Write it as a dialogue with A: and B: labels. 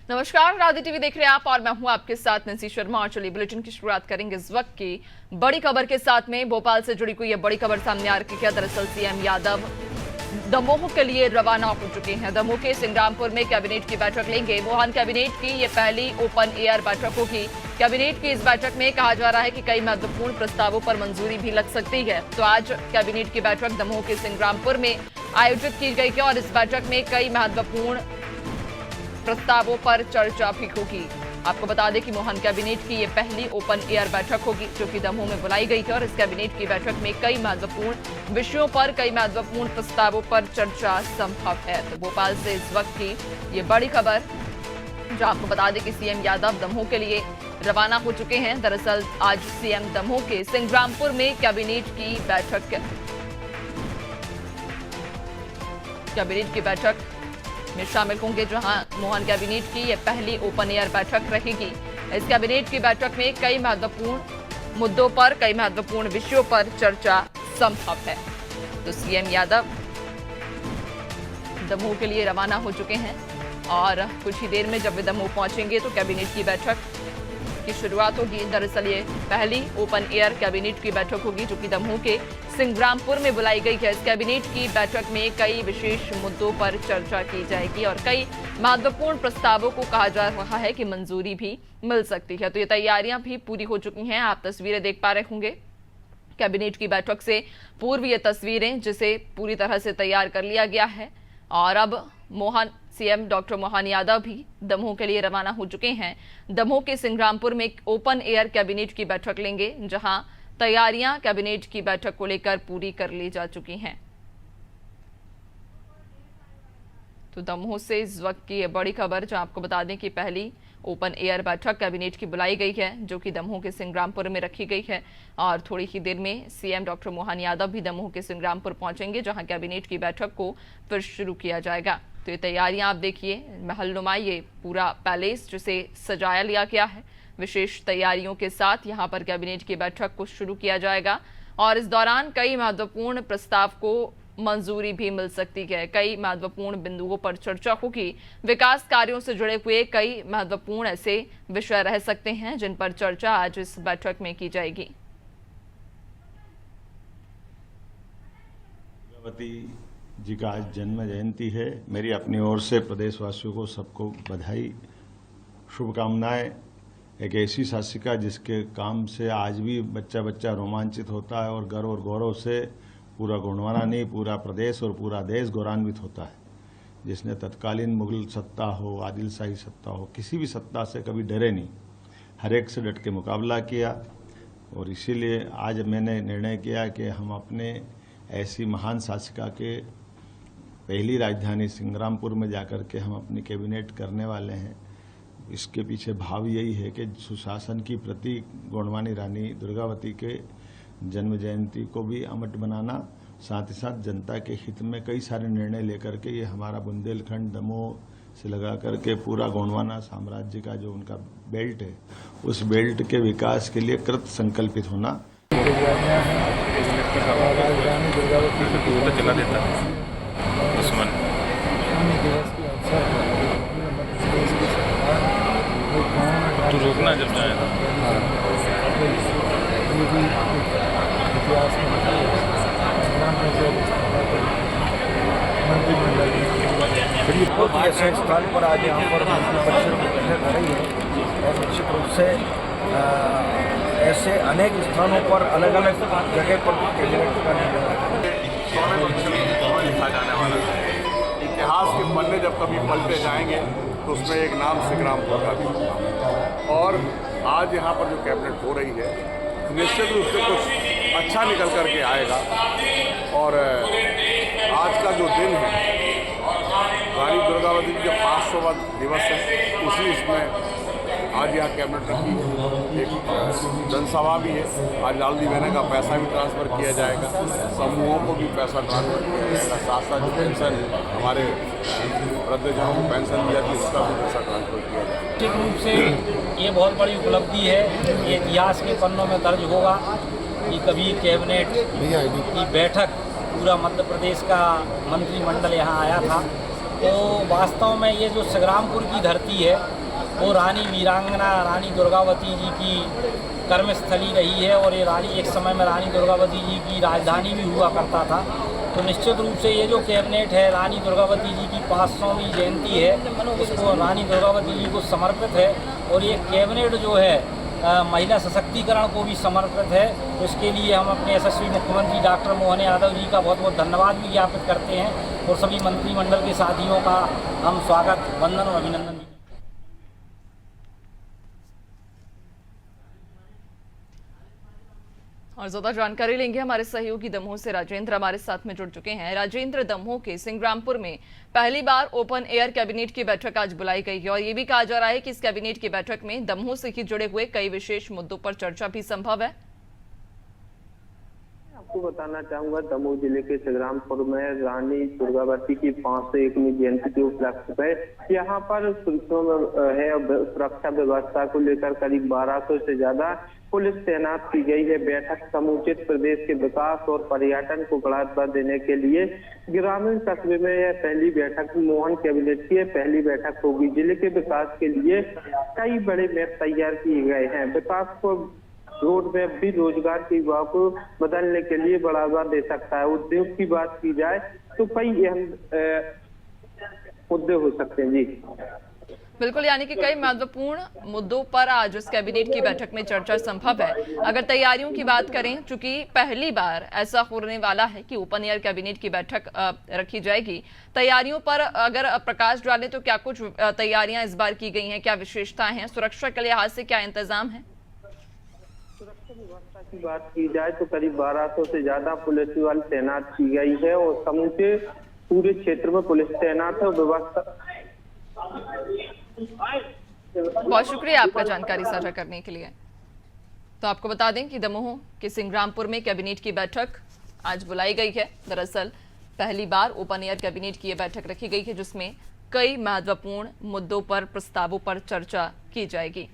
A: नमस्कार, राधे टीवी देख रहे हैं आप और मैं हूं आपके साथ नंसी शर्मा। और चलिए बुलेटिन की शुरुआत करेंगे इस वक्त की बड़ी खबर के साथ में। भोपाल से जुड़ी कोई ये बड़ी खबर सामने आ रही है। दरअसल सीएम यादव दमोह के लिए रवाना हो चुके हैं। दमोह के सिंग्रामपुर में कैबिनेट की बैठक लेंगे। मोहन कैबिनेट की ये पहली ओपन एयर बैठक होगी। कैबिनेट की इस बैठक में कहा जा रहा है कि कई महत्वपूर्ण प्रस्तावों पर मंजूरी भी लग सकती है। तो आज कैबिनेट की बैठक दमोह के सिंग्रामपुर में आयोजित की गई है और इस बैठक में कई महत्वपूर्ण प्रस्तावों पर चर्चा भी होगी। आपको बता दें कि मोहन कैबिनेट की ये पहली ओपन एयर बैठक होगी जो कि दमोह में बुलाई गई थी और इस कैबिनेट की बैठक में कई महत्वपूर्ण विषयों पर, कई महत्वपूर्ण प्रस्तावों पर चर्चा संभव है। तो भोपाल से इस वक्त की ये बड़ी खबर जो आपको बता दें कि सीएम यादव दमोह के लिए रवाना हो चुके हैं। दरअसल आज सीएम दमोह के सिंग्रामपुर में कैबिनेट की बैठक में शामिल होंगे, जहां मोहन कैबिनेट की यह पहली ओपन एयर बैठक रहेगी। इस कैबिनेट की बैठक में कई महत्वपूर्ण मुद्दों पर, कई महत्वपूर्ण विषयों पर चर्चा संभव है। तो सीएम यादव दमोह के लिए रवाना हो चुके हैं और कुछ ही देर में जब वे दमोह पहुंचेंगे तो कैबिनेट की बैठक की शुरुआत होगी। दरअसल ये पहली ओपन एयर कैबिनेट की बैठक होगी जो कि दमोह के सिंग्रामपुर में बुलाई गई है। इस कैबिनेट की बैठक में कई विशेष मुद्दों पर चर्चा की जाएगी और कई महत्वपूर्ण प्रस्तावों को कहा जा रहा है कि मंजूरी भी मिल सकती है। तो ये तैयारियां भी पूरी हो चुकी हैं। आप तस्वीरें देख पा रहे होंगे कैबिनेट की बैठक से पूर्व ये तस्वीरें, जिसे पूरी तरह से तैयार कर लिया गया है। और अब सीएम डॉक्टर मोहन यादव भी दमोह के लिए रवाना हो चुके हैं। दमोह के सिंग्रामपुर में एक ओपन एयर कैबिनेट की बैठक लेंगे, जहां तैयारियां कैबिनेट की बैठक को लेकर पूरी कर ली जा चुकी हैं। तो दमोह से इस वक्त की ये बड़ी खबर जो आपको बता दें कि पहली ओपन एयर बैठक कैबिनेट की बुलाई गई है जो कि दमोह के सिंग्रामपुर में रखी गई है। और थोड़ी ही देर में सीएम डॉक्टर मोहन यादव भी दमोह के सिंग्रामपुर पहुंचेंगे, जहां कैबिनेट की बैठक को फिर शुरू किया जाएगा। तो ये तैयारियां आप देखिए, महलनुमा ये पूरा पैलेस जिसे सजाया लिया गया है विशेष तैयारियों के साथ, यहाँ पर कैबिनेट की बैठक को शुरू किया जाएगा। और इस दौरान कई महत्वपूर्ण प्रस्ताव को मंजूरी भी मिल सकती है। कई महत्वपूर्ण बिंदुओं पर चर्चा होगी। विकास कार्यों से जुड़े हुए कई महत्वपूर्ण ऐसे विषय रह सकते हैं जिन पर चर्चा आज इस बैठक में की जाएगी।
B: दुर्गावती जी का आज जन्म जयंती है। मेरी अपनी ओर से प्रदेशवासियों को सबको बधाई, शुभकामनाएं। एक ऐसी शासिका जिसके काम से आज भी बच्चा बच्चा रोमांचित होता है और गर्व और गौरव से पूरा गोंडवाना नहीं, पूरा प्रदेश और पूरा देश गौरवान्वित होता है। जिसने तत्कालीन मुगल सत्ता हो, आदिलशाही सत्ता हो, किसी भी सत्ता से कभी डरे नहीं, हर एक से डट के मुकाबला किया। और इसीलिए आज मैंने निर्णय किया कि हम अपने ऐसी महान शासिका के पहली राजधानी सिंग्रामपुर में जाकर के हम अपनी कैबिनेट करने वाले हैं। इसके पीछे भाव यही है कि सुशासन की प्रतीक गोंडवानी रानी दुर्गावती के जन्म जयंती को भी अमट बनाना, साथ ही साथ जनता के हित में कई सारे निर्णय लेकर के ये हमारा बुंदेलखंड दमोह से लगा करके पूरा गोंडवाना साम्राज्य का जो उनका बेल्ट है, उस बेल्ट के विकास के लिए कृत संकल्पित होना।
C: तो रोकना जब जाएगा इतिहास में बहुत ही ऐसे स्थान पर आज यहाँ पर परिषद की बैठक हो रही है और निश्चित रूप से ऐसे अनेक स्थानों पर अलग अलग जगह पर कैबिनेट का
D: लिखा जाने वाला है। इतिहास के पन्ने जब कभी पलटे जाएंगे तो उसमें एक नाम सिंग्रामपुर का भी होगा। और आज यहाँ पर जो कैबिनेट हो रही है निश्चित रूप से कुछ अच्छा निकल कर के आएगा। और आज का जो दिन है रानी दुर्गावती जी का 500वां दिवस है, उसी इसमें आज यहाँ कैबिनेट रखी एक जनसभा भी है। आज लालजी बहना का पैसा भी ट्रांसफ़र किया जाएगा, समूहों को भी पैसा ट्रांसफ़र किया जाएगा, साथ साथ जो पेंशन हमारे वृद्धजनों को पेंशन दिया थी उसका भी पैसा ट्रांसफ़र किया जाएगा।
E: निश्चित रूप से ये बहुत बड़ी उपलब्धि है। ये इतिहास के पन्नों में दर्ज होगा कि कभी कैबिनेट की बैठक पूरा मध्य प्रदेश का मंत्रिमंडल यहाँ आया था। तो वास्तव में ये जो संग्रामपुर की धरती है वो रानी वीरांगना रानी दुर्गावती जी की कर्मस्थली रही है और ये रानी एक समय में रानी दुर्गावती जी की राजधानी भी हुआ करता था। तो निश्चित रूप से ये जो कैबिनेट है रानी दुर्गावती जी की 500वीं जयंती है, इसको रानी दुर्गावती जी को समर्पित है और ये कैबिनेट जो है महिला सशक्तिकरण को भी समर्पित है। तो इसके लिए हम अपने यशस्वी मुख्यमंत्री डॉक्टर मोहन यादव जी का बहुत बहुत धन्यवाद भी ज्ञापित करते हैं और सभी मंत्रिमंडल के साथियों का हम स्वागत, वंदन और अभिनंदन भी।
A: और ज्यादा जानकारी लेंगे हमारे सहयोगी दमोह से राजेंद्र हमारे साथ में जुड़ चुके हैं। राजेंद्र, दमोह के सिंग्रामपुर में पहली बार ओपन एयर कैबिनेट की बैठक आज बुलाई गई है और ये भी कहा जा रहा है कि इस कैबिनेट की बैठक में दमोह से ही जुड़े हुए कई विशेष मुद्दों पर चर्चा भी संभव है।
F: आपको बताना चाहूंगा, दमोह जिले के सिंग्रामपुर में रानी दुर्गावती की 501वीं जयंती के उपलक्ष्य पे यहाँ पर सुरक्षा व्यवस्था को लेकर करीब 1200 से ज्यादा पुलिस तैनात की गई है। बैठक समुचित प्रदेश के विकास और पर्यटन को बढ़ावा देने के लिए ग्रामीण कस्बे में यह पहली बैठक मोहन कैबिनेट की पहली बैठक होगी। जिले के विकास के लिए कई बड़े मैप तैयार किए गए हैं। विकास को रोड मैप भी रोजगार के युवाओं को बदलने के लिए बढ़ावा दे सकता है। उद्योग की बात की जाए तो कई अहम मुद्दे हो सकते हैं। जी
A: बिल्कुल, यानी कि कई महत्वपूर्ण मुद्दों पर आज इस कैबिनेट की बैठक में चर्चा संभव है। अगर तैयारियों की बात करें, चूंकि पहली बार ऐसा होने वाला है कि ओपन एयर कैबिनेट की बैठक रखी जाएगी, तैयारियों पर अगर प्रकाश डाले तो क्या कुछ तैयारियां इस बार की गई हैं, क्या विशेषताएं हैं, सुरक्षा के लिहाज से क्या इंतजाम है?
F: सुरक्षा व्यवस्था की बात की जाए तो करीब 1200 से ज्यादा पुलिस बल तैनात की गई है और समूचे पूरे क्षेत्र में पुलिस तैनात है। व्यवस्था
A: बहुत शुक्रिया आपका जानकारी साझा करने के लिए। तो आपको बता दें कि दमोह के सिंग्रामपुर में कैबिनेट की बैठक आज बुलाई गई है। दरअसल पहली बार ओपन एयर कैबिनेट की यह बैठक रखी गई है जिसमें कई महत्वपूर्ण मुद्दों पर, प्रस्तावों पर चर्चा की जाएगी।